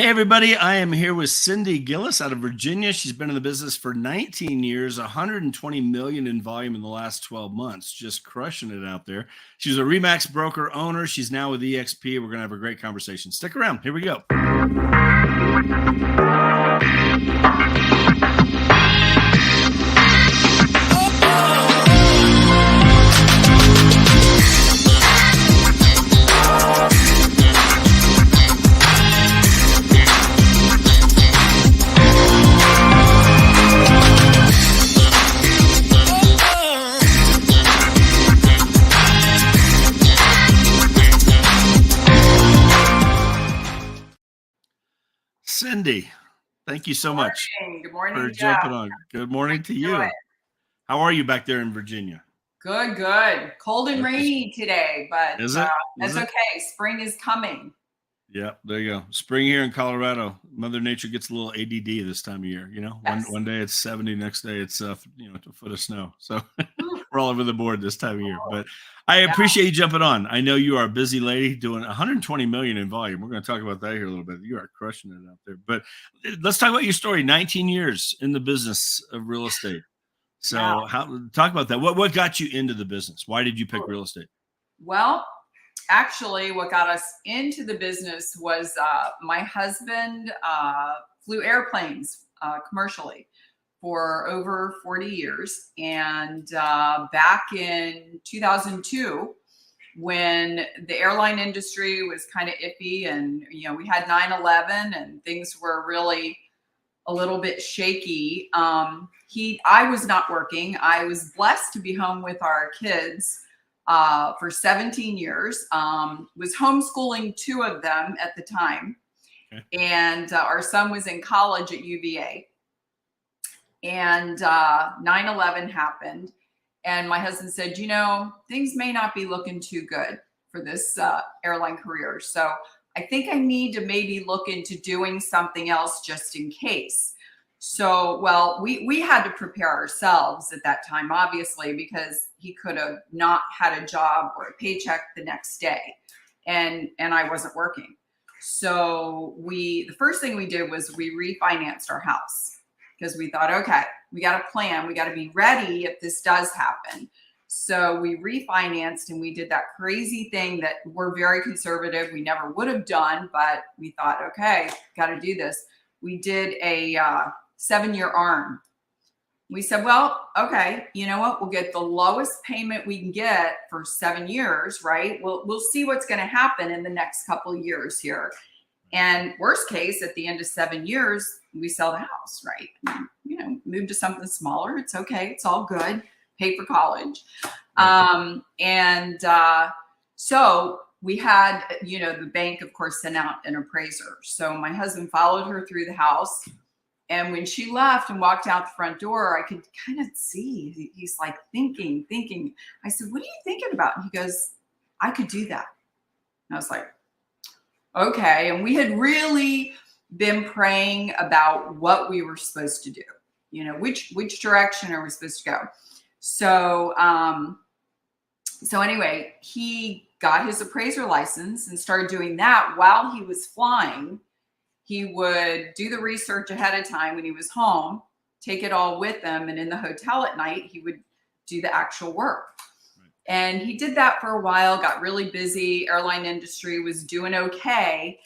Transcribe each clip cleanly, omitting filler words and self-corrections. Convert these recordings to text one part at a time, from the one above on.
Hey, everybody. I am here with Cindy Gillies out of Virginia. She's been in the business for 19 years, 120 million in volume in the last 12 months, just crushing it out there. She's a Remax broker owner. She's now with eXp. We're going to have a great conversation. Stick around. Here we go. Cindy, thank you so much Good morning, for Jeff. jumping on. Good morning to you. How are you back there in Virginia? Good. Cold and rainy today, but that's okay. Spring is coming. Yeah, there you go. Spring here in Colorado. Mother Nature gets a little ADD this time of year. You know, Yes. one day it's 70, next day it's a foot of snow. So we're all over the board this time of year. But I appreciate you jumping on. I know you are a busy lady doing 120 million in volume. We're going to talk about that here a little bit. You are crushing it out there. But let's talk about your story. 19 years in the business of real estate. So talk about that. What got you into the business? Why did you pick real estate? Well, actually, what got us into the business was my husband flew airplanes commercially for over 40 years. And back in 2002, when the airline industry was kind of iffy and, we had 9/11 and things were really a little bit shaky. I was not working. I was blessed to be home with our kids for 17 years, was homeschooling 2 of them at the time. Okay. And our son was in college at UVA. And 9/11 happened. And my husband said, things may not be looking too good for this airline career. So I think I need to maybe look into doing something else just in case. So, well, we had to prepare ourselves at that time, obviously, because he could have not had a job or a paycheck the next day. And I wasn't working. So the first thing we did was we refinanced our house because we thought, okay, we got a plan. We got to be ready if this does happen. So we refinanced and we did that crazy thing that we're very conservative. We never would have done, but we thought, okay, got to do this. We did a 7-year ARM. We said, well, okay, you know what? We'll get the lowest payment we can get for 7 years, right? We'll see what's going to happen in the next couple of years here. And worst case, at the end of 7 years, we sell the house, right? Move to something smaller. It's okay. It's all good. Pay for college. So we had, the bank, of course, sent out an appraiser. So my husband followed her through the house. And when she left and walked out the front door, I could kind of see he's like thinking. I said, what are you thinking about? And he goes, I could do that. And I was like, okay. And we had really been praying about what we were supposed to do, which direction are we supposed to go? So, anyway, he got his appraiser license and started doing that while he was flying. He would do the research ahead of time when he was home, take it all with him. And in the hotel at night, he would do the actual work. Right. And he did that for a while, got really busy. Airline industry was doing okay.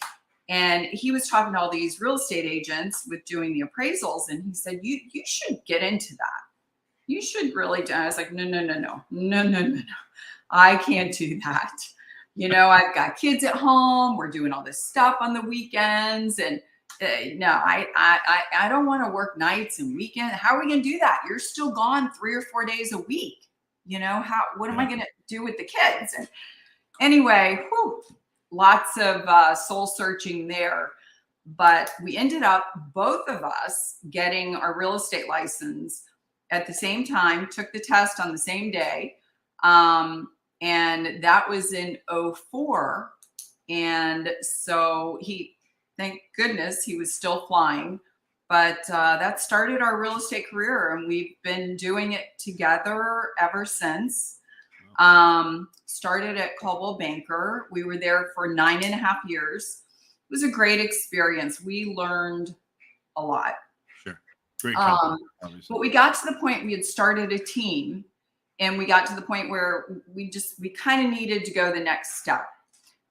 And he was talking to all these real estate agents with doing the appraisals. And he said, you should get into that. You should really do. I was like, no. I can't do that. I've got kids at home. We're doing all this stuff on the weekends. And no, I don't want to work nights and weekends. How are we going to do that? You're still gone 3 or 4 days a week. What am I going to do with the kids? And anyway, lots of soul searching there. But we ended up, both of us, getting our real estate license at the same time, took the test on the same day. And that was in 2004. And so thank goodness he was still flying, but that started our real estate career and we've been doing it together ever since. Started at Coldwell Banker. We were there for 9.5 years. was a great experience. We learned a lot. Sure. Great company, But we got to the point, we had started a team, and we got to the point where we kind of needed to go the next step.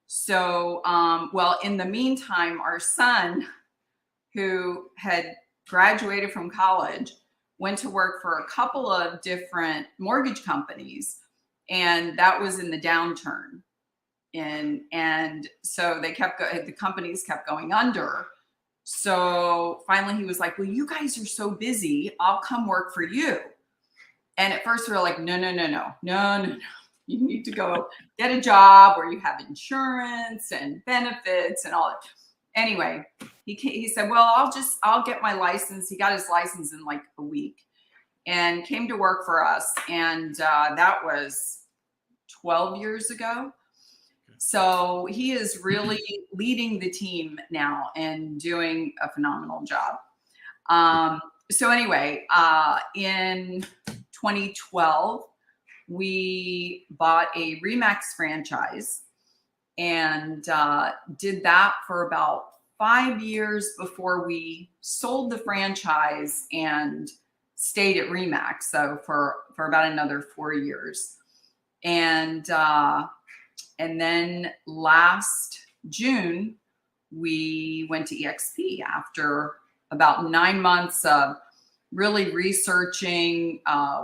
So, well, in the meantime, our son, who had graduated from college, went to work for a couple of different mortgage companies, and that was in the downturn. And so the companies kept going under. So finally he was like, well, you guys are so busy, I'll come work for you. And at first we were like, no. You need to go get a job where you have insurance and benefits and all that. Anyway, he said, well, I'll get my license. He got his license in like a week and came to work for us. And that was 12 years ago. So he is really leading the team now and doing a phenomenal job. So anyway, in 2012, we bought a Remax franchise and did that for about 5 years before we sold the franchise and stayed at Remax. So for about another 4 years. And then last June, we went to eXp after about 9 months of really researching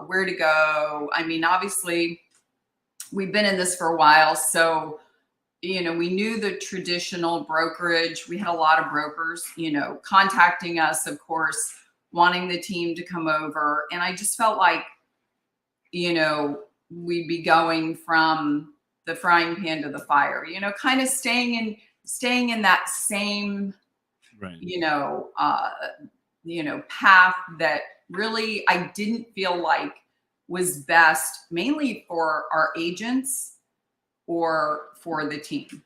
where to go. I mean, obviously, we've been in this for a while. So, we knew the traditional brokerage. We had a lot of brokers, contacting us, of course, wanting the team to come over. And I just felt like, we'd be going from the frying pan to the fire, kind of staying in that same, right. Path that really I didn't feel like was best, mainly for our agents or for the team.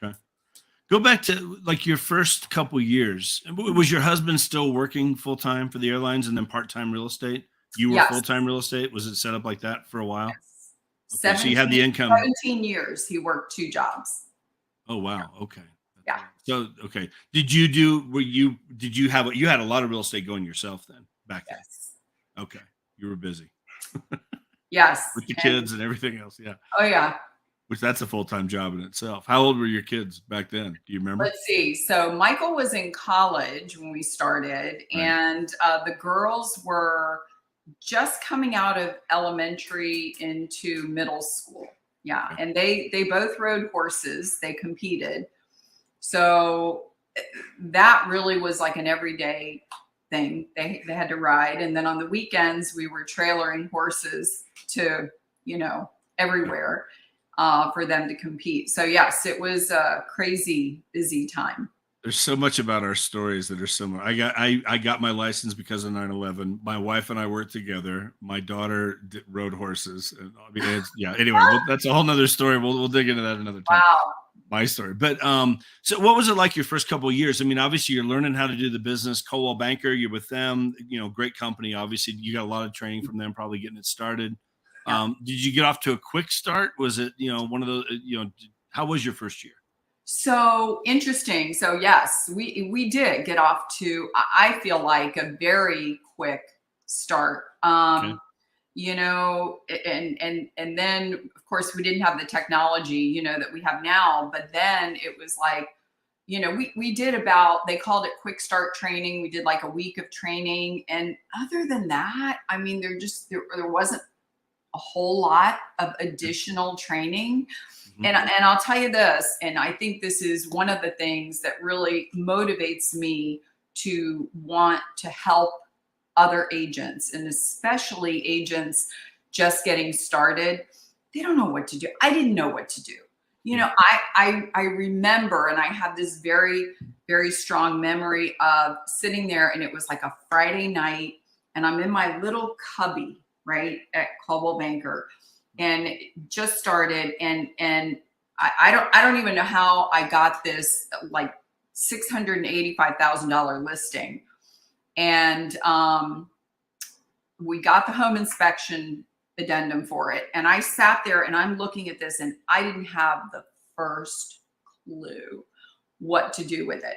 Okay. Go back to like your first couple years. Was your husband still working full time for the airlines and then part-time real estate? You were Yes. Full-time real estate. Was it set up like that for a while? Yes. Okay, so you had the income. 17 years he worked 2 jobs. Oh wow. Okay. Yeah. So okay. Did you had a lot of real estate going yourself then back then? Yes. Okay. You were busy. Yes. With the kids and everything else. Yeah. Oh yeah. Which that's a full-time job in itself. How old were your kids back then? Do you remember? Let's see. So Michael was in college when we started, Right. and the girls were just coming out of elementary into middle school. Yeah. Okay. And they both rode horses. They competed. So that really was like an everyday thing. They had to ride. And then on the weekends, we were trailering horses to, everywhere for them to compete. So yes, it was a crazy busy time. There's so much about our stories that are similar. I got my license because of 9/11. My wife and I worked together. My daughter rode horses. And, I mean, anyway, that's a whole nother story. We'll dig into that another time. Wow. My story. But so what was it like your first couple of years? I mean, obviously you're learning how to do the business. Coldwell Banker, you're with them, great company. Obviously you got a lot of training from them, probably getting it started. Yeah. Did you get off to a quick start? Was it, one of those, how was your first year? So interesting. So yes, we did get off to, I feel like, a very quick start. Okay. And then of course we didn't have the technology, that we have now, but then it was like, we did they called it quick start training. We did like a week of training. And other than that, I mean, there wasn't a whole lot of additional training. Mm-hmm. And I'll tell you this, and I think this is one of the things that really motivates me to want to help other agents, and especially agents just getting started. They don't know what to do. I didn't know what to do. I remember, and I have this very, very strong memory of sitting there, and it was like a Friday night, and I'm in my little cubby, right, at Coldwell Banker, and it just started, and I don't even know how I got this like $685,000 listing. And we got the home inspection addendum for it. And I sat there and I'm looking at this and I didn't have the first clue what to do with it.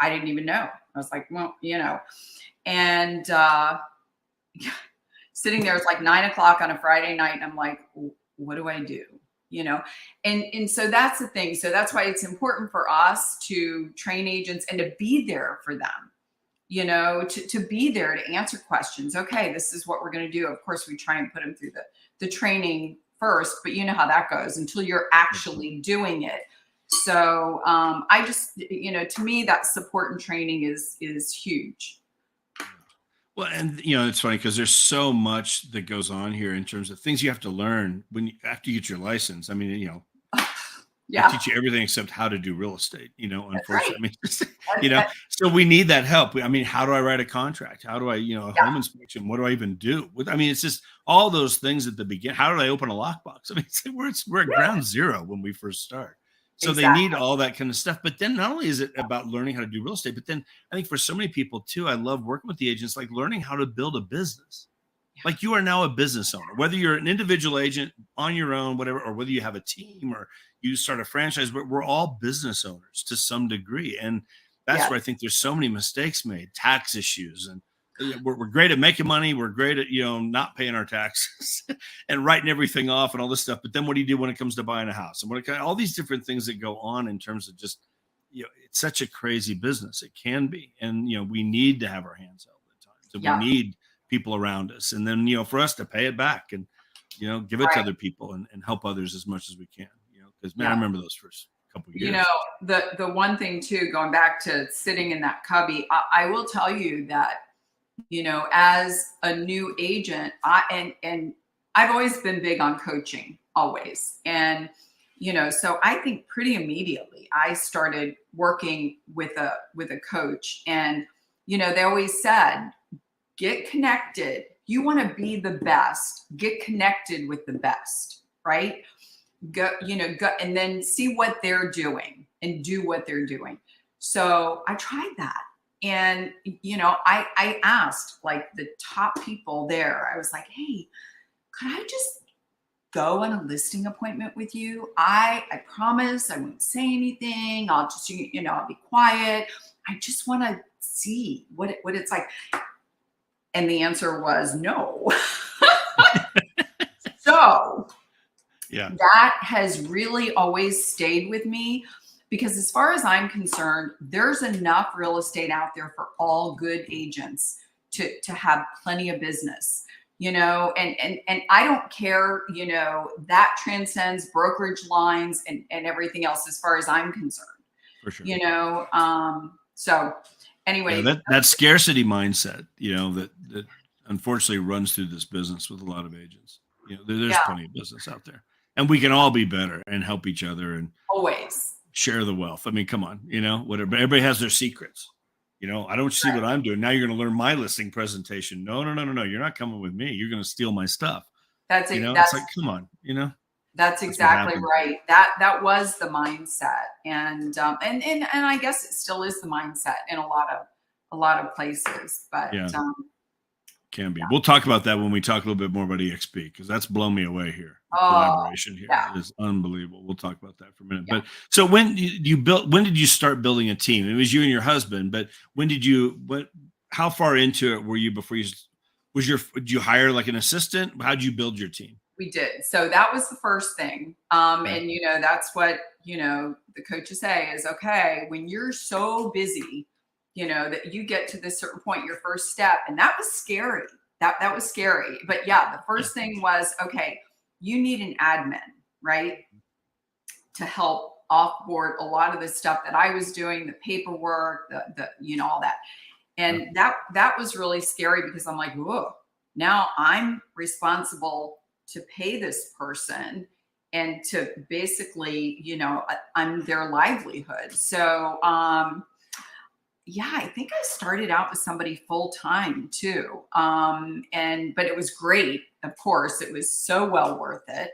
I didn't even know. I was like, well, and sitting there, it's like 9 o'clock on a Friday night. And I'm like, what do I do? And so that's the thing. So that's why it's important for us to train agents and to be there for them, to be there to answer questions. Okay, this is what we're going to do. Of course, we try and put them through the training first, but you know how that goes until you're actually doing it. So I just, to me, that support and training is huge. Well, and it's funny because there's so much that goes on here in terms of things you have to learn after you get your license. I mean, Yeah. I teach you everything except how to do real estate, unfortunately. Right. So we need that help. I mean, how do I write a contract? How do I, a home inspection? What do I even do? I mean, it's just all those things at the beginning. How do I open a lockbox? I mean, we're at ground zero when we first start. So they need all that kind of stuff. But then not only is it about learning how to do real estate, but then I think for so many people too, I love working with the agents, like learning how to build a business. Like you are now a business owner, whether you're an individual agent on your own, whatever, or whether you have a team or you start a franchise, but we're all business owners to some degree. And that's where I think there's so many mistakes made, tax issues. And we're great at making money. We're great at, not paying our taxes and writing everything off and all this stuff. But then what do you do when it comes to buying a house? And all these different things that go on in terms of just, it's such a crazy business. It can be. And, we need to have our hands held at times. So we need people around us. And then, for us to pay it back and, give it to other people and help others as much as we can, because man, I remember those first couple of years. The one thing too, going back to sitting in that cubby, I will tell you that, as a new agent, and I've always been big on coaching, always. And, so I think pretty immediately I started working with a coach, and, they always said, get connected. You want to be the best, get connected with the best, right? Go, and then see what they're doing and do what they're doing. So I tried that. And, I asked like the top people there, I was like, hey, could I just go on a listing appointment with you? I promise I won't say anything. I'll just, I'll be quiet. I just want to see what it's like. And the answer was no. So that has really always stayed with me. Because as far as I'm concerned, there's enough real estate out there for all good agents to have plenty of business, and I don't care, that transcends brokerage lines and everything else as far as I'm concerned. For sure. So anyway. That scarcity mindset, that unfortunately runs through this business with a lot of agents. There's plenty of business out there. And we can all be better and help each other and always share the wealth. I mean, come on, whatever. Everybody has their secrets. I don't see what I'm doing. Now you're going to learn my listing presentation. No. You're not coming with me. You're going to steal my stuff. That's it. It's like, come on, That's exactly right. That was the mindset. And I guess it still is the mindset in a lot of places, but can be. We'll talk about that when we talk a little bit more about eXp, because that's blown me away here. The collaboration here is unbelievable. We'll talk about that for a minute. But so when did you start building a team? It was you and your husband, but how far into it were you before did you hire like an assistant? How'd you build your team? We did. So that was the first thing. And that's what, the coaches say is, okay, when you're so busy, that you get to this certain point, your first step. And that was scary. That was scary. But the first thing was, okay, you need an admin, right? To help offboard a lot of the stuff that I was doing, the paperwork, the all that. And that was really scary because I'm like, whoa, now I'm responsible to pay this person and to basically, I'm their livelihood. So, I think I started out with somebody full-time too. But it was great. Of course, it was so well worth it.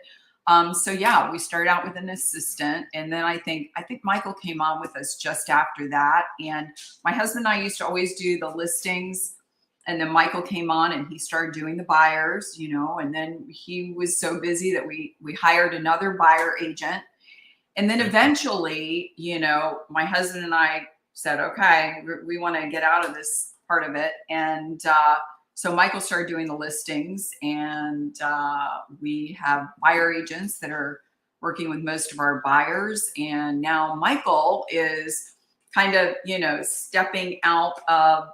We started out with an assistant, and then I think Michael came on with us just after that. And my husband and I used to always do the listings, and then Michael came on and he started doing the buyers, and then he was so busy that we hired another buyer agent. And then eventually, you know, my husband and I said, okay, we want to get out of this part of it. And so Michael started doing the listings, and we have buyer agents that are working with most of our buyers. And now Michael is kind of, you know, stepping out of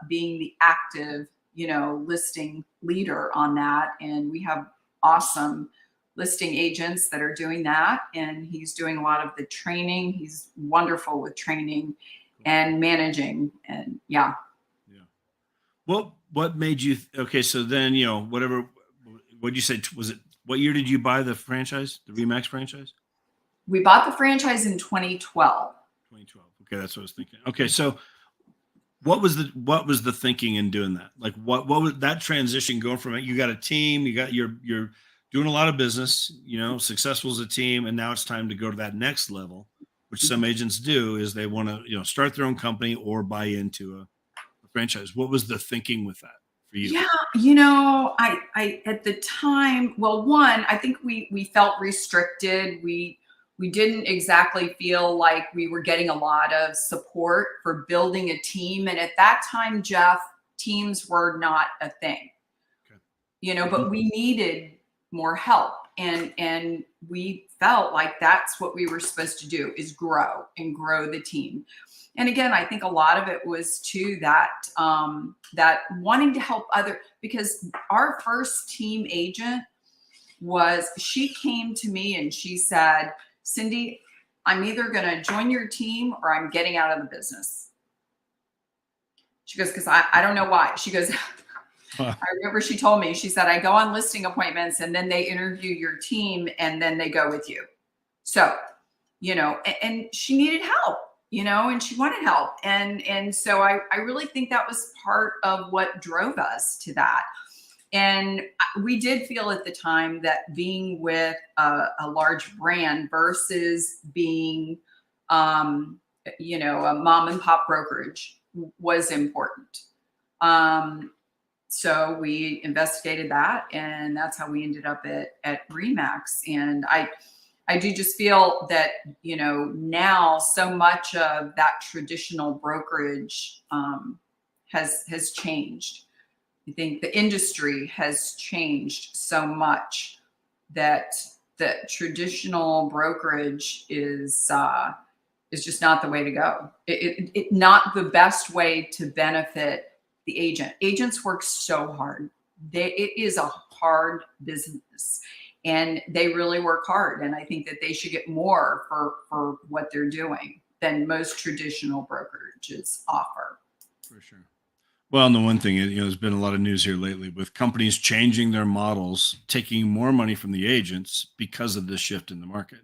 being the active, you know, listing leader on that. And we have awesome listing agents that are doing that. And he's doing a lot of the training. He's wonderful with training and managing. And yeah. What made you, okay, so then, you know, what'd you say, was it, what year did you buy the franchise, the Remax franchise? We bought the franchise in 2012. 2012. Okay, that's what I was thinking. Okay, so what was the thinking in doing that? Like what was that transition going from it? You got a team, you're doing a lot of business, you know, successful as a team, and now it's time to go to that next level, which some agents do, is they want to, you know, start their own company or buy into a franchise. What was the thinking with that for you? Yeah, you know, I at the time, well, one, I think we felt restricted. We didn't exactly feel like we were getting a lot of support for building a team. And at that time, Jeff, teams were not a thing. Okay. You know, but we needed more help. And we felt like that's what we were supposed to do, is grow the team. And again, I think a lot of it was to that wanting to help because our first team agent she came to me and she said, Cindy, I'm either going to join your team or I'm getting out of the business. She goes, because I don't know why. She goes, I remember she told me, she said, I go on listing appointments and then they interview your team and then they go with you. So, you know, and she needed help, you know, and she wanted help. And so I really think that was part of what drove us to that. And we did feel at the time that being with a large brand versus being, you know, a mom and pop brokerage was important. So we investigated that, and that's how we ended up at Remax. And I do just feel that, you know, now so much of that traditional brokerage has changed. I think the industry has changed so much that the traditional brokerage is just not the way to go. It not the best way to benefit the agent. Agents work so hard. It is a hard business, and they really work hard. And I think that they should get more for what they're doing than most traditional brokerages offer. For sure. Well, and the one thing, you know, there's been a lot of news here lately with companies changing their models, taking more money from the agents because of this shift in the market.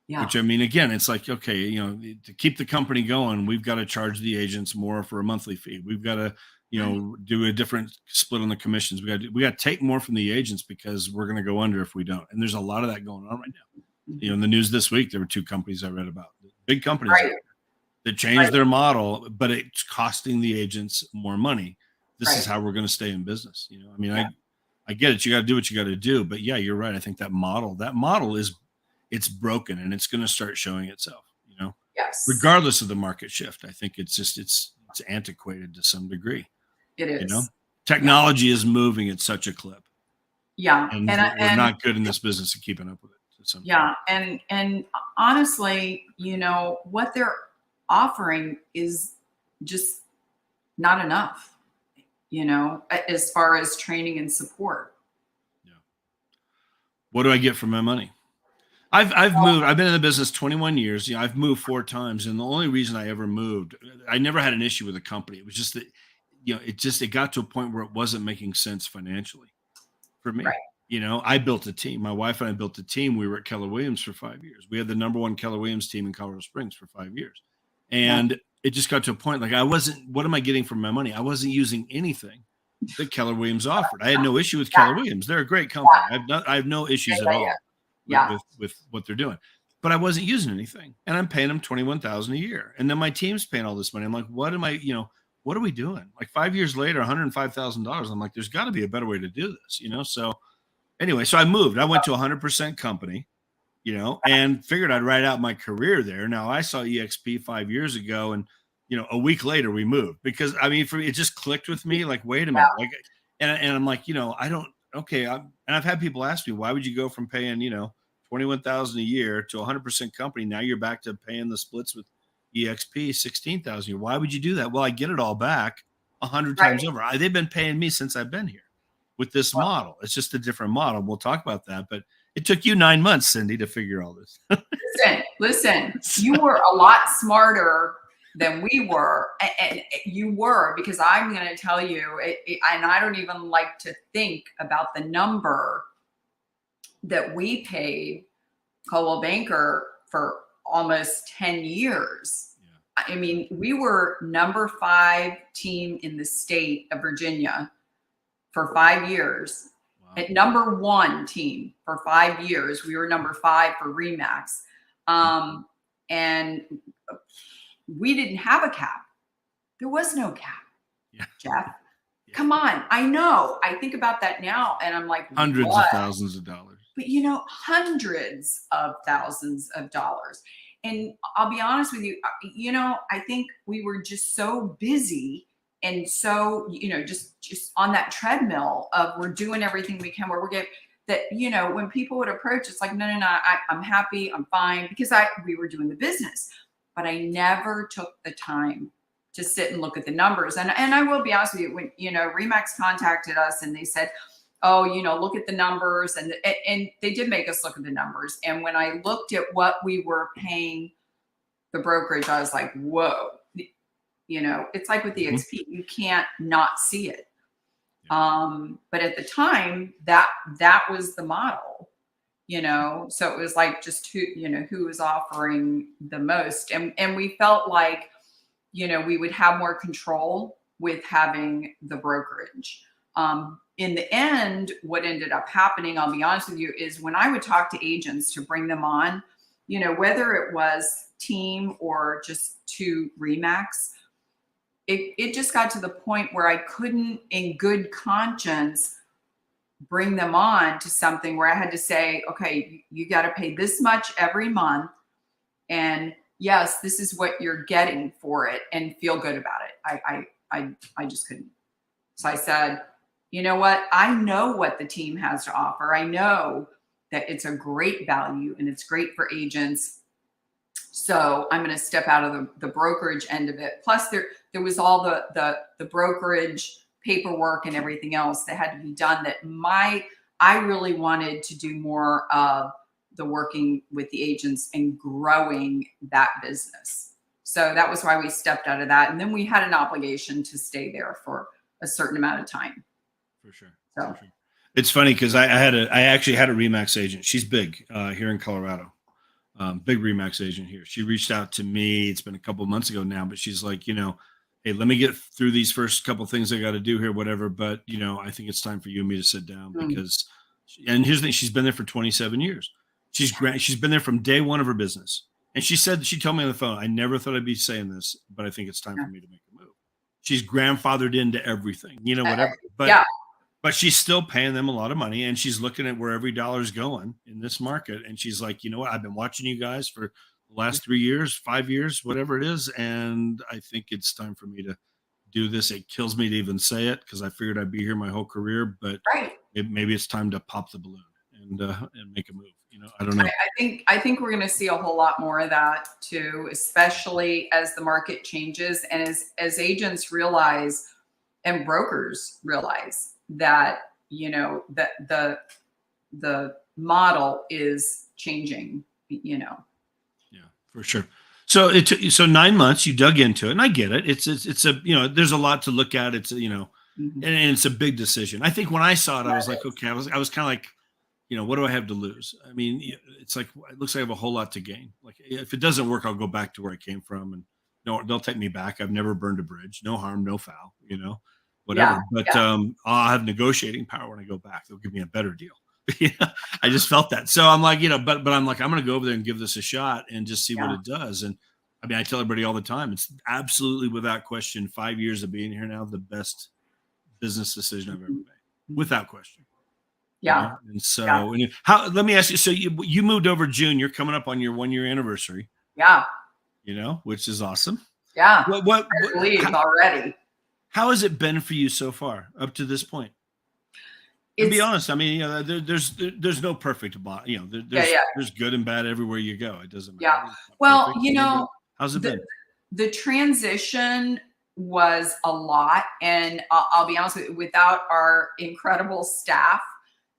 Yeah. Which, I mean, again, it's like, okay, you know, to keep the company going, we've got to charge the agents more for a monthly fee. We've got to, you know, do a different split on the commissions. We got to take more from the agents because we're going to go under if we don't. And there's a lot of that going on right now. You know, in the news this week, there were 2 companies I read about, big companies that changed their model, but it's costing the agents more money. This is how we're going to stay in business. You know, I mean, I get it. You got to do what you got to do, but yeah, you're right. I think that model is, it's broken, and it's going to start showing itself, you know, regardless of the market shift. I think it's just, it's antiquated to some degree. It is. You know, technology is moving at such a clip. Yeah. And we're not good in this business of keeping up with it. Yeah. And honestly, you know, what they're offering is just not enough, you know, as far as training and support. Yeah. What do I get for my money? I've moved. I've been in the business 21 years. You know, I've moved 4 times, and the only reason I ever moved, I never had an issue with the company. It was just that, you know, it got to a point where it wasn't making sense financially for me. Right. You know, I built a team. My wife and I built a team. We were at Keller Williams for 5 years. We had the #1 Keller Williams team in Colorado Springs for 5 years. And it just got to a point, like, what am I getting for my money? I wasn't using anything that Keller Williams offered. I had no issue with Keller Williams. They're a great company. I have no issues at all with what they're doing, but I wasn't using anything, and I'm paying them $21,000 a year. And then my team's paying all this money. I'm like, what are we doing? Like 5 years later, $105,000. I'm like, there's got to be a better way to do this, you know? So anyway, so I moved. I went to 100% company. you know, and figured I'd write out my career there. Now I saw EXP 5 years ago, and you know, a week later we moved because I mean, for me, it just clicked with me. Like, wait a minute, like, and I'm like, you know, I don't. Okay, and I've had people ask me, why would you go from paying, you know, 21,000 a year to 100% company? Now you're back to paying the splits with EXP 16,000 a year. Why would you do that? Well, I get it all back 100 Right. times over. They've been paying me since I've been here with this model. It's just a different model. We'll talk about that, but it took you 9 months, Cindy, to figure all this. Listen, you were a lot smarter than we were. And you were, because I'm going to tell you, and I don't even like to think about the number that we paid Coldwell Banker for almost 10 years. Yeah. I mean, we were number 5 team in the state of Virginia for 5 years. Wow. At number 1 team for 5 years. We were number 5 for Remax. And we didn't have a cap. There was no cap. Yeah. Jeff. Yeah. Come on. I know. I think about that now and I'm like, hundreds of thousands of dollars. But you know, hundreds of thousands of dollars. And I'll be honest with you, you know, I think we were just so busy and so, you know, just on that treadmill of we're doing everything we can, where we're getting that, you know, when people would approach, it's like, no, I'm happy, I'm fine, because we were doing the business, but I never took the time to sit and look at the numbers. And I will be honest with you, when, you know, Remax contacted us and they said, oh, you know, look at the numbers. And they did make us look at the numbers. And when I looked at what we were paying the brokerage, I was like, whoa, you know, it's like with the eXp, you can't not see it. But at the time that was the model, you know, so it was like just who was offering the most. And we felt like, you know, we would have more control with having the brokerage. In the end, what ended up happening, I'll be honest with you, is when I would talk to agents to bring them on, you know, whether it was team or just to Remax, it just got to the point where I couldn't in good conscience bring them on to something where I had to say, okay, you got to pay this much every month. And yes, this is what you're getting for it, and feel good about it. I just couldn't. So I said, you know what? I know what the team has to offer. I know that it's a great value and it's great for agents. So I'm going to step out of the brokerage end of it. Plus there was all the brokerage paperwork and everything else that had to be done that I really wanted to do more of the working with the agents and growing that business. So that was why we stepped out of that. And then we had an obligation to stay there for a certain amount of time. For sure. So for sure. It's funny because I actually had a Remax agent. She's big here in Colorado. Big Remax agent here. She reached out to me. It's been a couple of months ago now, but she's like, you know, hey, let me get through these first couple of things I got to do here, whatever. But, you know, I think it's time for you and me to sit down because, and here's the thing, she's been there for 27 years. She's been there from day one of her business. And she told me on the phone, I never thought I'd be saying this, but I think it's time for me to make a move. She's grandfathered into everything, you know, whatever. But she's still paying them a lot of money, and she's looking at where every dollar's going in this market. And she's like, you know what? I've been watching you guys for the last 3 years, 5 years, whatever it is. And I think it's time for me to do this. It kills me to even say it because I figured I'd be here my whole career, but maybe it's time to pop the balloon and make a move. You know, I don't know. I think we're going to see a whole lot more of that too, especially as the market changes and as agents realize and brokers realize that, you know, that the model is changing, you know. Yeah, for sure. So so 9 months you dug into it, and I get it. It's a, you know, there's a lot to look at. It's, you know, and it's a big decision. I think when I saw it, I was like, okay, I was kind of like, you know, what do I have to lose? I mean, it's like, it looks like I have a whole lot to gain. Like if it doesn't work, I'll go back to where I came from, and no, they'll take me back. I've never burned a bridge. No harm, no foul, you know. Whatever, but I'll have negotiating power when I go back. They'll give me a better deal. I just felt that. So I'm like, you know, but I'm like, I'm going to go over there and give this a shot and just see what it does. And I mean, I tell everybody all the time, it's absolutely without question, 5 years of being here now, the best business decision I've ever made, without question. you Yeah. know? And Yeah. so, how, let me ask you, so you moved over June, you're coming up on your 1 year anniversary, Yeah. which is awesome. Yeah. What, I believe already. how has it been for you so far up to this point? And be It's honest. I mean, there's no perfect bot. yeah, yeah, There's good and bad everywhere you go. It doesn't yeah. matter. It's not Well, perfect, but how's it the been? the transition was a lot, and I'll be honest with you, without our incredible staff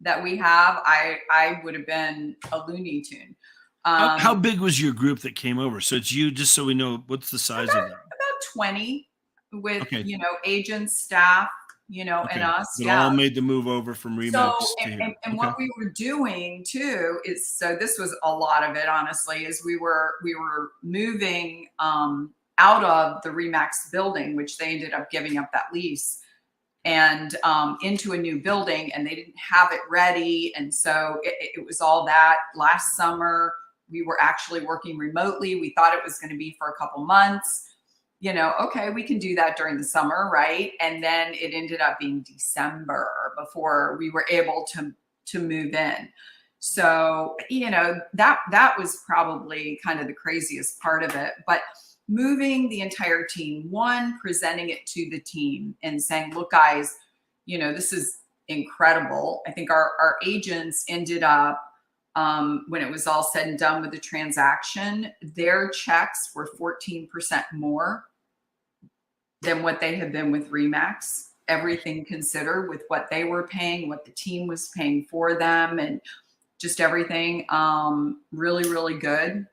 that we have, I would have been a Looney Tune. How Um, big was your group that came over? So it's you, just so we know what's the size of that. about 20 with, Okay. agents, staff, and Okay. us. That Yeah. all made the move over from So, Remax to here. and Okay. what we were doing too is, so this was a lot of it, honestly, is we were moving out of the Remax building, which they ended up giving up that lease, and into a new building, and they didn't have it ready. And so it was all that. Last summer, we were actually working remotely. We thought it was going to be for a couple months. Okay, we can do that during the summer, right? And then it ended up being December before we were able to move in. So, that was probably kind of the craziest part of it. But moving the entire team, one, presenting it to the team and saying, look, guys, this is incredible. I think our agents ended up, when it was all said and done with the transaction, their checks were 14% more than what they had been with Remax, everything considered, with what they were paying, what the team was paying for them, and just everything. Really, really good.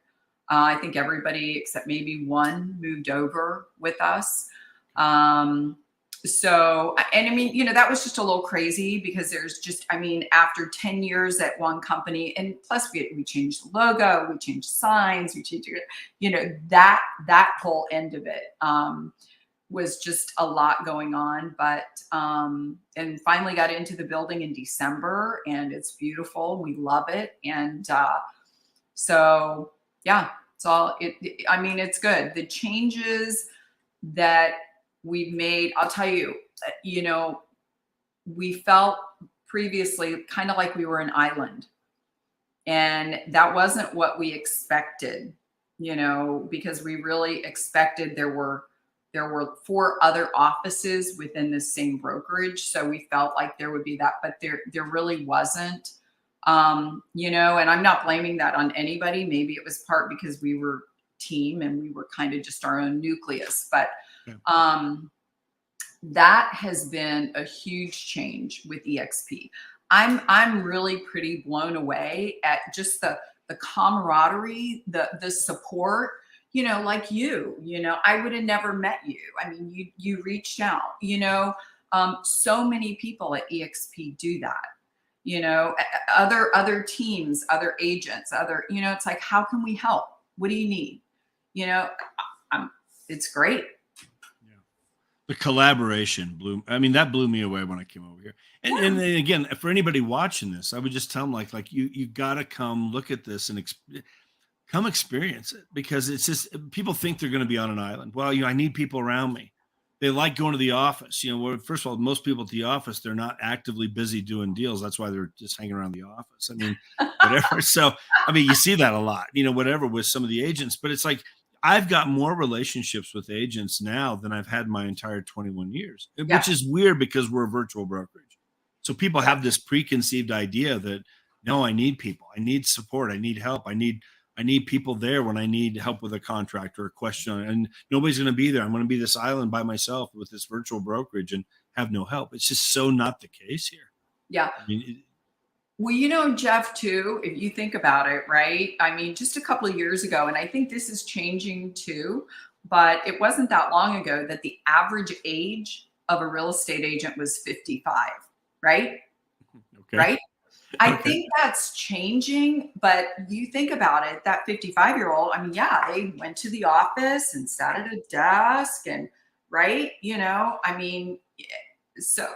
I think everybody except maybe one moved over with us. So, and I mean, that was just a little crazy, because there's just, I mean, after 10 years at one company, and plus we changed the logo, we changed signs, we changed, that whole end of it. Was just a lot going on, but and finally got into the building in December, and it's beautiful. We love it. And so yeah, it's all I mean, it's good. The changes that we've made, I'll tell you, we felt previously kind of like we were an island, and that wasn't what we expected, because we really expected there were 4 other offices within the same brokerage. So we felt like there would be that, but there really wasn't. And I'm not blaming that on anybody. Maybe it was part because we were team and we were kind of just our own nucleus. But that has been a huge change with eXp. I'm really pretty blown away at just the camaraderie, the support. Like I would have never met you. I mean, you reached out, so many people at eXp do that, other teams, other agents, it's like, how can we help? What do you need? It's great. Yeah. The collaboration that blew me away when I came over here. And then again, for anybody watching this, I would just tell them like you gotta come look at this and come experience it, because it's just, people think they're going to be on an island. Well, I need people around me. They like going to the office. First of all, most people at the office, they're not actively busy doing deals. That's why they're just hanging around the office. I mean, whatever. So, I mean, you see that a lot, whatever, with some of the agents, but it's like, I've got more relationships with agents now than I've had my entire 21 years, which is weird because we're a virtual brokerage. So people have this preconceived idea that, no, I need people. I need support. I need help. I need people there when I need help with a contract or a question, and nobody's going to be there. I'm going to be this island by myself with this virtual brokerage and have no help. It's just so not the case here. Yeah. I mean, well, Jeff, too, if you think about it, right? I mean, just a couple of years ago, and I think this is changing too, but it wasn't that long ago that the average age of a real estate agent was 55, right? Okay. Right? I think that's changing, but you think about it, that 55-year-old, I mean, yeah, they went to the office and sat at a desk and, right? I mean, so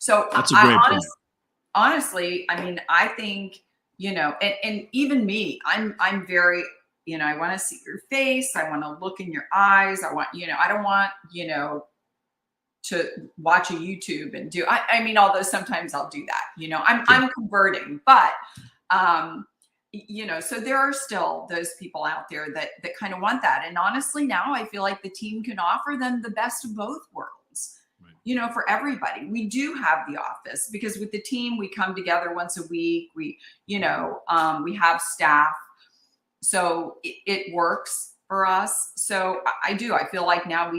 that's a great point. Honestly, I mean, I think, and even me, I'm very, I want to see your face. I want to look in your eyes. I want, I don't want, to watch a YouTube and do. I mean, although sometimes I'll do that. I'm converting, but so there are still those people out there that kind of want that. And honestly, now I feel like the team can offer them the best of both worlds. Right. For everybody. We do have the office because with the team we come together once a week. We have staff, so it works for us. So I feel like now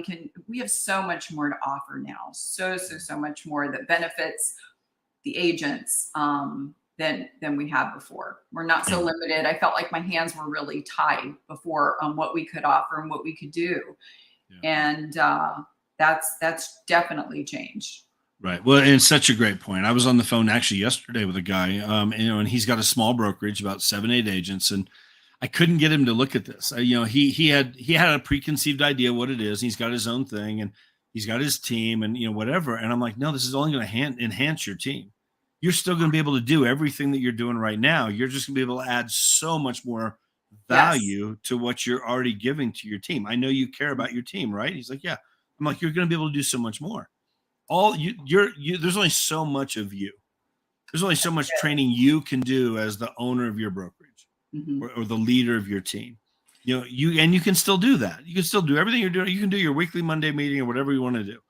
we have so much more to offer now. So much more that benefits the agents than we had before. We're not so limited. I felt like my hands were really tied before on what we could offer and what we could do. Yeah. And that's definitely changed. Right. Well, and it's such a great point. I was on the phone actually yesterday with a guy, and he's got a small brokerage, about 7-8 agents, and I couldn't get him to look at this. He had a preconceived idea what it is. He's got his own thing, and he's got his team, and whatever. And I'm like, no, this is only going to enhance your team. You're still going to be able to do everything that you're doing right now. You're just going to be able to add so much more value to what you're already giving to your team. I know you care about your team, right? He's like, yeah. I'm like, you're going to be able to do so much more. There's only so much of you. There's only so much training you can do as the owner of your brokerage or the leader of your team. You can still do that. You can still do everything you're doing. You can do your weekly Monday meeting or whatever you want to do.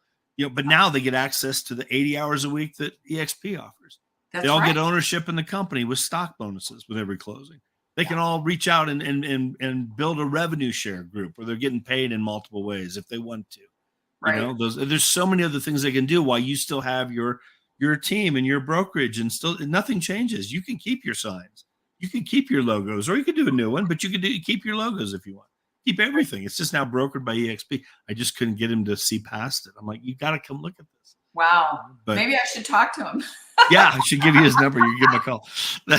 But now they get access to the 80 hours a week that eXp offers. They all get ownership in the company with stock bonuses with every closing. They can all reach out and build a revenue share group where they're getting paid in multiple ways if they want to. Right. There's so many other things they can do while you still have your team and your brokerage, and still nothing changes. You can keep your signs, you can keep your logos, or you could do a new one, but you could keep your logos if you want. Keep everything. It's just now brokered by eXp. I just couldn't get him to see past it. I'm like, you got to come look at this. Wow. But maybe I should talk to him. Yeah, I should give you his number. You give him a call. No,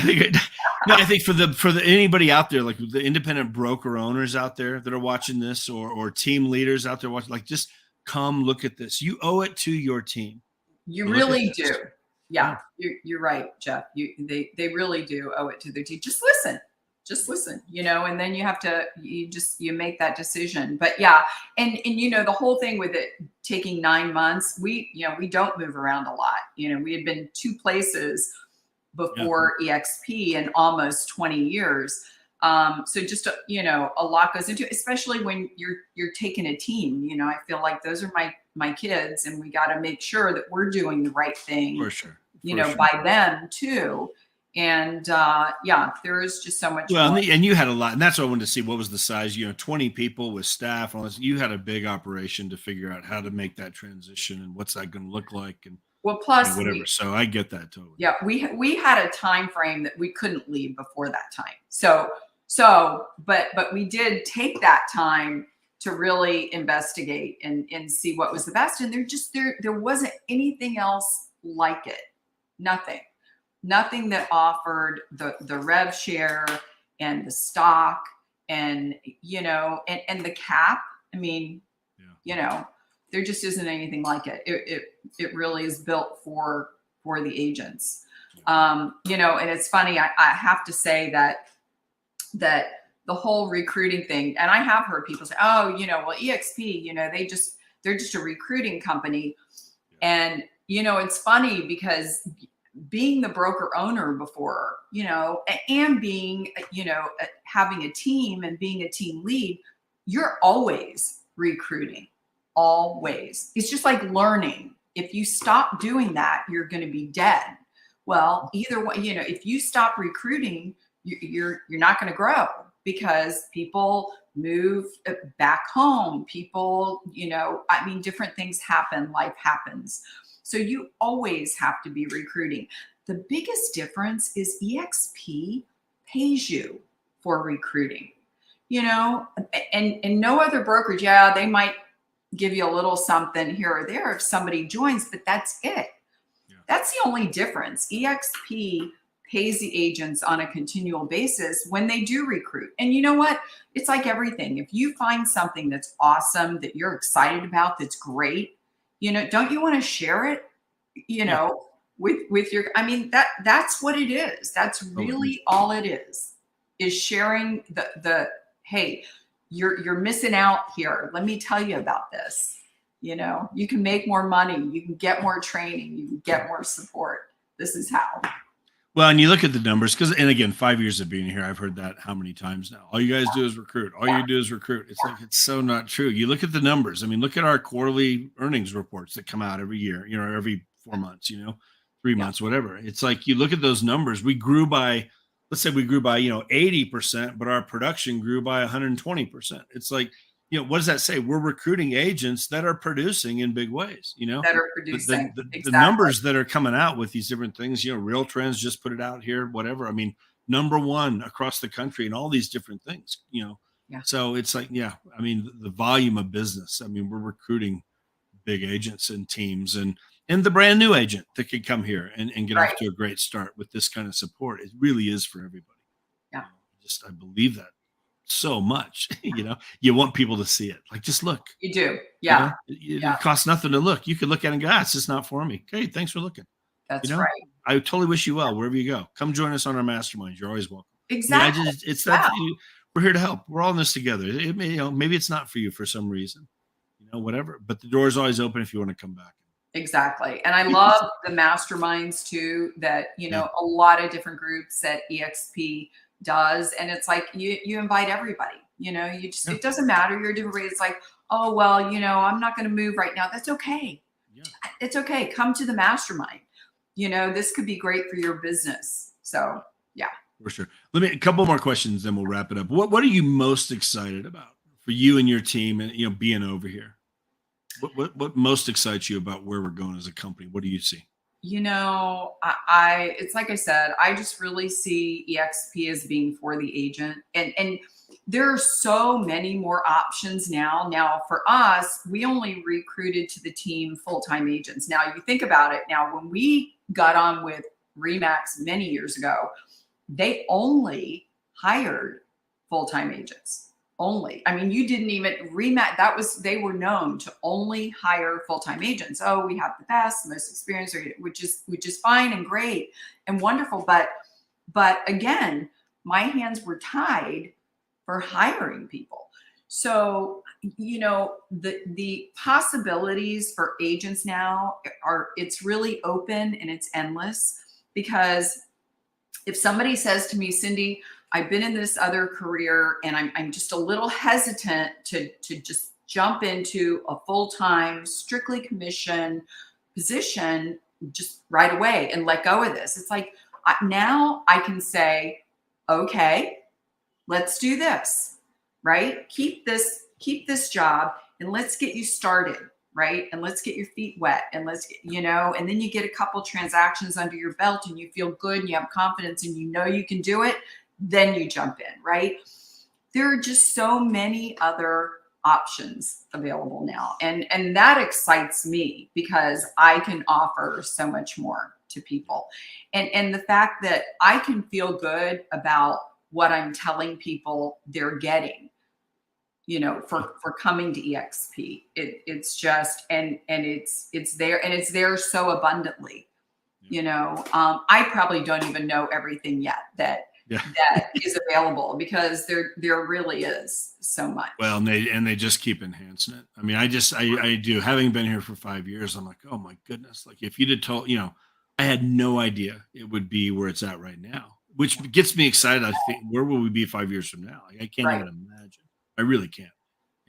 I think for the anybody out there, like the independent broker owners out there that are watching this, or team leaders out there watching, like, just come look at this. You owe it to your team. You really do. Yeah, you're right, Jeff. They really do owe it to their team. Just listen, and then you make that decision. But yeah, and the whole thing with it taking 9 months, we don't move around a lot. We had been 2 places before eXp in almost 20 years. So just, a lot goes into it, especially when you're taking a team. I feel like those are my kids, and we got to make sure that we're doing the right thing, for sure. By them too. And there is just so much. Well, and you had a lot, and that's what I wanted to see. What was the size? 20 people with staff and all this. You had a big operation to figure out how to make that transition and what's that going to look like, and plus whatever. So I get that totally. Yeah, we had a time frame that we couldn't leave before that time. But we did take that time to really investigate and see what was the best. And there wasn't anything else like it. Nothing that offered the rev share and the stock and and the cap. I mean, there just isn't anything like it. It really is built for the agents. And it's funny. I have to say that the whole recruiting thing, and I have heard people say, oh, eXp, they're just a recruiting company. And, it's funny because being the broker owner before, and being, having a team and being a team lead, you're always recruiting, always. It's just like learning. If you stop doing that, you're going to be dead. Well, either way, if you stop recruiting, you're not going to grow, because people move back home. People, different things happen. Life happens. So you always have to be recruiting. The biggest difference is eXp pays you for recruiting, and no other brokerage. Yeah, they might give you a little something here or there if somebody joins, but that's it. Yeah. That's the only difference. eXp pays the agents on a continual basis when they do recruit. And you know what? It's like everything. If you find something that's awesome, that you're excited about, that's great, don't you want to share it, with your, that's what it is. That's really all it is sharing the hey, you're missing out here. Let me tell you about this. You know, you can make more money, you can get more training, you can get more support. This is how. Well, and you look at the numbers because, and again, 5 years of being here, I've heard that how many times now? All you guys do is recruit. All you do is recruit. It's like it's so not true. You look at the numbers. I mean, look at our quarterly earnings reports that come out every year. Every 4 months. 3 months, whatever. It's like you look at those numbers. We grew by, let's say, we grew by 80%, but our production grew by 120%. It's like what does that say? We're recruiting agents that are producing in big ways. That are the, producing. the numbers that are coming out with these different things, Real Trends just put it out here, whatever. I mean, number one across the country and all these different things, Yeah. So it's like, I mean, the volume of business, I mean, we're recruiting big agents and teams and the brand new agent that could come here and get Right. off to a great start with this kind of support. It really is for everybody. Yeah. I believe that so much. You want people to see it. Like, just look. You do. Yeah. It costs nothing to look. You could look at it and go, it's just not for me. Okay, thanks for looking. That's right. I totally wish you well wherever you go. Come join us on our masterminds. You're always welcome. Exactly. It's that we're here to help. We're all in this together. It may, maybe it's not for you for some reason, whatever. But the door is always open if you want to come back. Exactly. And I love the masterminds too, that, a lot of different groups that eXp does. And it's like, you invite everybody, you just, it doesn't matter. You're different. It's like, oh, well, I'm not going to move right now. That's okay. Yeah. It's okay. Come to the mastermind. This could be great for your business. So yeah. For sure. A couple more questions, then we'll wrap it up. What are you most excited about for you and your team and, being over here? What most excites you about where we're going as a company? What do you see? It's like I said, I just really see eXp as being for the agent, and there are so many more options now. Now for us, we only recruited to the team full-time agents. Now you think about it. Now, when we got on with Remax many years ago, they only hired full-time agents. Only. I mean, you didn't even Remax. They were known to only hire full-time agents. Oh, we have the best, the most experienced, which is fine and great and wonderful. But again, my hands were tied for hiring people. So, the possibilities for agents now it's really open and it's endless, because if somebody says to me, Cindy, I've been in this other career and I'm just a little hesitant to just jump into a full-time, strictly commission position just right away and let go of this. It's like, now I can say, okay, let's do this, right? Keep this job and let's get you started, right? And let's get your feet wet and let's get, and then you get a couple transactions under your belt and you feel good and you have confidence and you can do it. Then you jump in, right? There are just so many other options available now. And that excites me because I can offer so much more to people. And the fact that I can feel good about what I'm telling people they're getting, for coming to eXp. It's just, and it's there, and it's there so abundantly. I probably don't even know everything yet that is available, because there really is so much. Well, and they just keep enhancing it. I mean, I do, having been here for 5 years, I'm like, oh my goodness. Like, if you'd have told, I had no idea it would be where it's at right now, which gets me excited. I think, where will we be 5 years from now? Like, I can't even imagine. I really can't.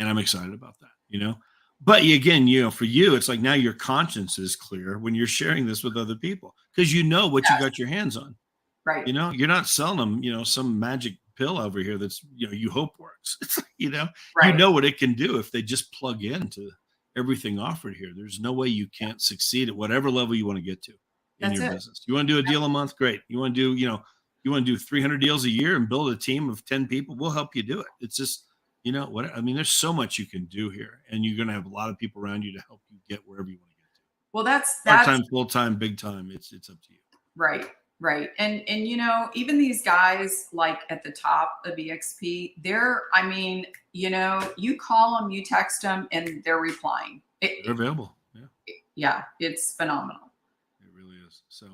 And I'm excited about that, But again, for you, it's like now your conscience is clear when you're sharing this with other people, because what you got your hands on. Right. You're not selling them, some magic pill over here that's, you hope works. It's like, you know what it can do if they just plug into everything offered here. There's no way you can't succeed at whatever level you want to get to in your business. You want to do a deal a month? Great. You want to do 300 deals a year and build a team of 10 people? We'll help you do it. It's just, there's so much you can do here, and you're going to have a lot of people around you to help you get wherever you want to get to. Well, that's part-time, full-time, big time. It's up to you. Right. Right. And even these guys like at the top of eXp, you call them, you text them, and they're replying. They're available. Yeah. Yeah. It's phenomenal. It really is. So,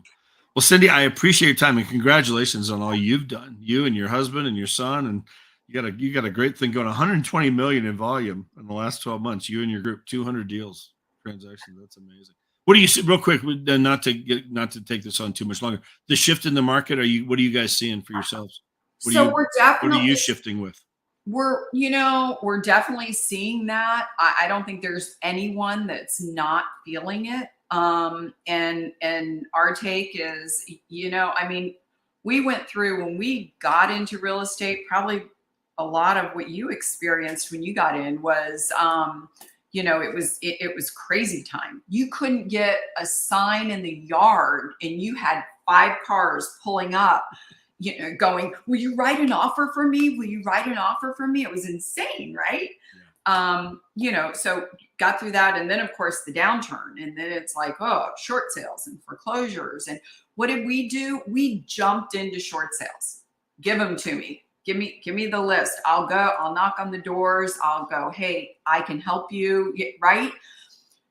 well, Cindy, I appreciate your time, and congratulations on all you've done, you and your husband and your son, and You got a great thing going. 120 million in volume in the last 12 months. You and your group, 200 deals, transactions. That's amazing. What do you see, real quick, not to take this on too much longer? The shift in the market. What are you guys seeing for yourselves? So we're definitely, what are you shifting with? We're definitely seeing that. I don't think there's anyone that's not feeling it. And our take is, I mean, we went through, when we got into real estate, probably a lot of what you experienced when you got in was, it was crazy time. You couldn't get a sign in the yard and you had 5 cars pulling up, going, will you write an offer for me? Will you write an offer for me? It was insane, right? So got through that. And then of course the downturn, and then it's like, oh, short sales and foreclosures. And what did we do? We jumped into short sales. Give them to me. Give me the list. I'll knock on the doors. I'll go, hey, I can help you, right?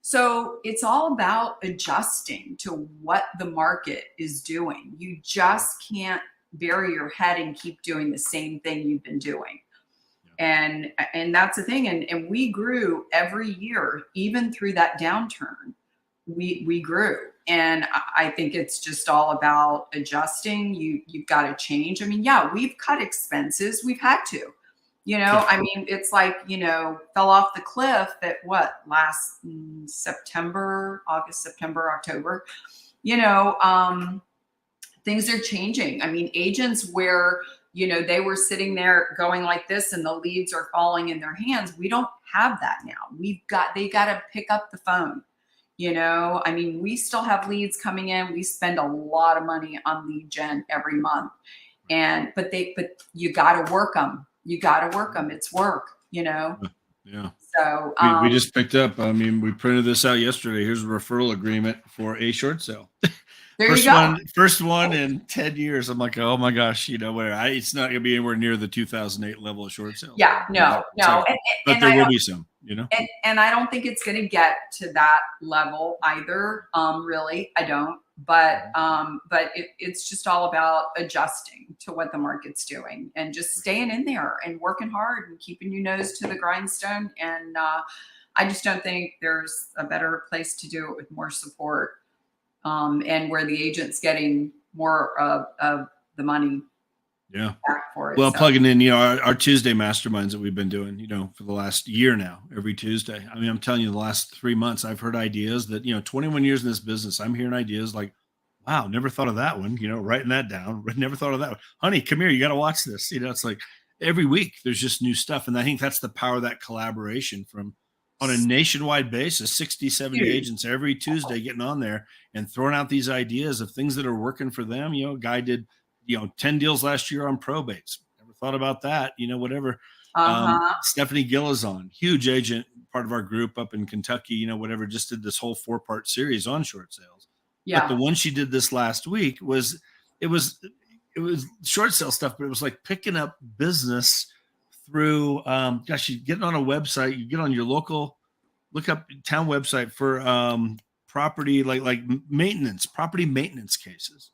So it's all about adjusting to what the market is doing. You just can't bury your head and keep doing the same thing you've been doing. And that's the thing. And we grew every year, even through that downturn, we grew. And I think it's just all about adjusting. You've got to change. I mean, yeah, we've cut expenses. We've had to, I mean, it's like, fell off the cliff at last September, August, September, October, things are changing. I mean, agents where, they were sitting there going like this and the leads are falling in their hands. We don't have that now. They got to pick up the phone. I mean, we still have leads coming in. We spend a lot of money on lead gen every month. But you got to work them. You got to work them. It's work, Yeah. So we just picked up, I mean, we printed this out yesterday. Here's a referral agreement for a short sale. There you go. First one in 10 years. I'm like, oh my gosh, it's not going to be anywhere near the 2008 level of short sales. Yeah, no. But there will be some, And I don't think it's going to get to that level either. Really, I don't. But it's just all about adjusting to what the market's doing and just staying in there and working hard and keeping your nose to the grindstone. And I just don't think there's a better place to do it with more support. And where the agent's getting more of the money back for it. Well, plugging in, our Tuesday masterminds that we've been doing, for the last year now, every Tuesday. I mean, I'm telling you, the last 3 months, I've heard ideas that, 21 years in this business, I'm hearing ideas like, wow, never thought of that one, writing that down. Never thought of that one. Honey, come here. You got to watch this. It's like every week there's just new stuff. And I think that's the power of that collaboration from on a nationwide basis, 60, 70 agents every Tuesday getting on there and throwing out these ideas of things that are working for them. A guy did, 10 deals last year on probates. Never thought about that, whatever. Stephanie Gillies, huge agent, part of our group up in Kentucky, whatever, just did this whole 4-part series on short sales. Yeah. But the one she did this last week was short sale stuff, but it was like picking up business through, you get on a website, you get on your local, look up town website for property, like maintenance, property maintenance cases.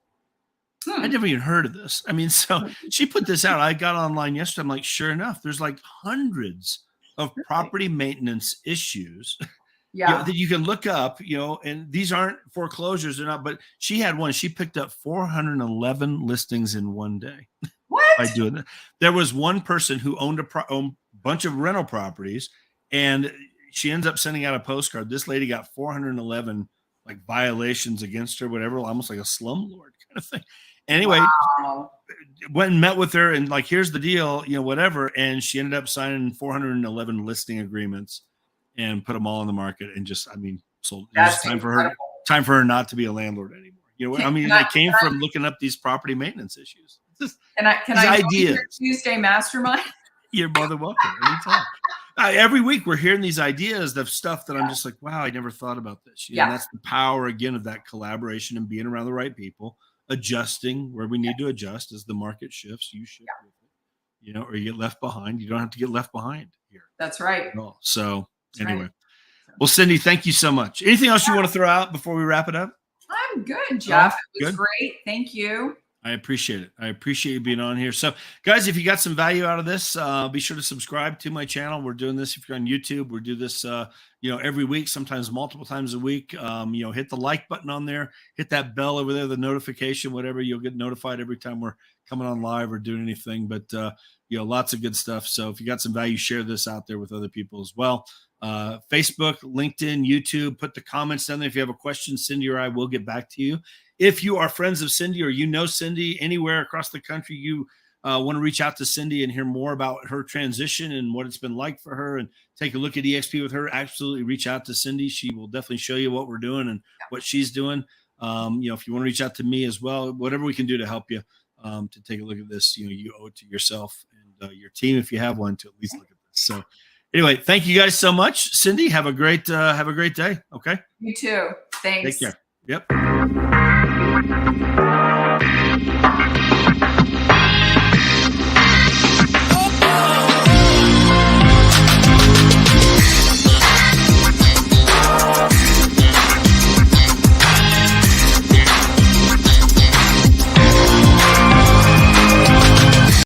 I never even heard of this. I mean, so she put this out. I got online yesterday. I'm like, sure enough, there's like hundreds of property maintenance issues that you can look up, and these aren't foreclosures. They're not, but she had one. She picked up 411 listings in one day. What? By doing that. There was one person who owned a bunch of rental properties, and she ends up sending out a postcard. This lady got 411 like violations against her, whatever, almost like a slumlord kind of thing. Anyway, went and met with her and like, here's the deal, whatever. And she ended up signing 411 listing agreements and put them all on the market. And just, so it's time for her not to be a landlord anymore. It came from looking up these property maintenance issues. Can I ideas. Your Tuesday mastermind? You're more than welcome. Anytime. Every week we're hearing these ideas of stuff that I'm just like, wow, I never thought about this. And that's the power again of that collaboration and being around the right people, adjusting where we need to adjust as the market shifts. You shift with it, or you get left behind. You don't have to get left behind here. That's right. So anyway, well, Cindy, thank you so much. Anything else you want to throw out before we wrap it up? I'm good, Jeff. It was great. Thank you. I appreciate it. I appreciate you being on here. So, guys, if you got some value out of this, be sure to subscribe to my channel. We're doing this. If you're on YouTube, we do this, every week, sometimes multiple times a week. Hit the like button on there, hit that bell over there, the notification, whatever. You'll get notified every time we're coming on live or doing anything. But lots of good stuff. So, if you got some value, share this out there with other people as well. Facebook, LinkedIn, YouTube. Put the comments down there. If you have a question, Cindy or I will get back to you. If you are friends of Cindy or you know Cindy anywhere across the country, you want to reach out to Cindy and hear more about her transition and what it's been like for her and take a look at eXp with her, absolutely reach out to Cindy. She will definitely show you what we're doing and what she's doing. If you want to reach out to me as well, whatever we can do to help you to take a look at this, you owe it to yourself and your team, if you have one, to at least look at this. So anyway, thank you guys so much. Cindy, have a great day. Okay. You too. Thanks. Take care. Yep.